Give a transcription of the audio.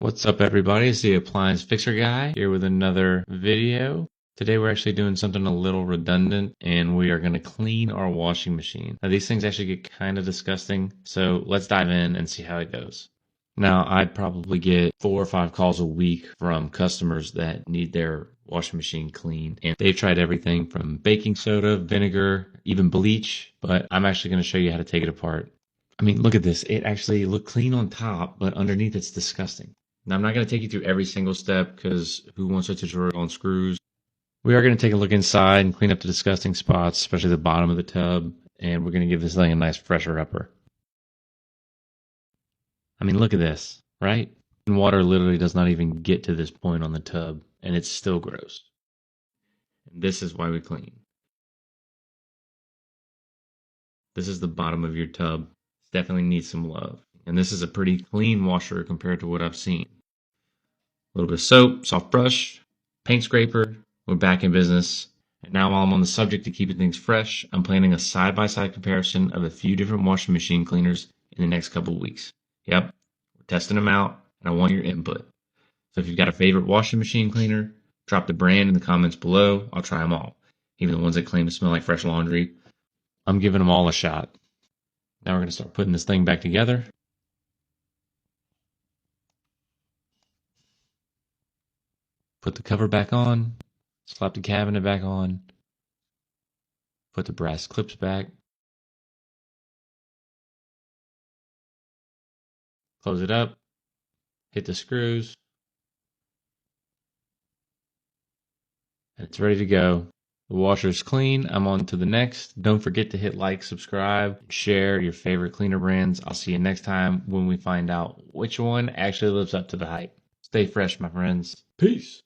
What's up, everybody? It's the Appliance Fixer Guy here with another video. Today we're actually doing something a little redundant, and we are going to clean our washing machine. Now these things actually get kind of disgusting, so let's dive in and see how it goes. Now I'd probably get 4 or 5 calls a week from customers that need their washing machine cleaned, and they've tried everything from baking soda, vinegar, even bleach, but I'm actually going to show you how to take it apart. I mean, look at this. It actually looked clean on top, but underneath it's disgusting. Now, I'm not going to take you through every single step because who wants a tutorial on screws? We are going to take a look inside and clean up the disgusting spots, especially the bottom of the tub, and we're going to give this thing a nice fresher upper. I mean, look at this, right? And water literally does not even get to this point on the tub, and it's still gross. And this is why we clean. This is the bottom of your tub. It definitely needs some love. And this is a pretty clean washer compared to what I've seen. A little bit of soap, soft brush, paint scraper. We're back in business. And now while I'm on the subject of keeping things fresh, I'm planning a side-by-side comparison of a few different washing machine cleaners in the next couple of weeks. Yep, we're testing them out, and I want your input. So if you've got a favorite washing machine cleaner, drop the brand in the comments below. I'll try them all, even the ones that claim to smell like fresh laundry. I'm giving them all a shot. Now we're going to start putting this thing back together. Put the cover back on, slap the cabinet back on, put the brass clips back, close it up, hit the screws, and it's ready to go. The washer's clean. I'm on to the next. Don't forget to hit like, subscribe, and share your favorite cleaner brands. I'll see you next time when we find out which one actually lives up to the hype. Stay fresh, my friends. Peace.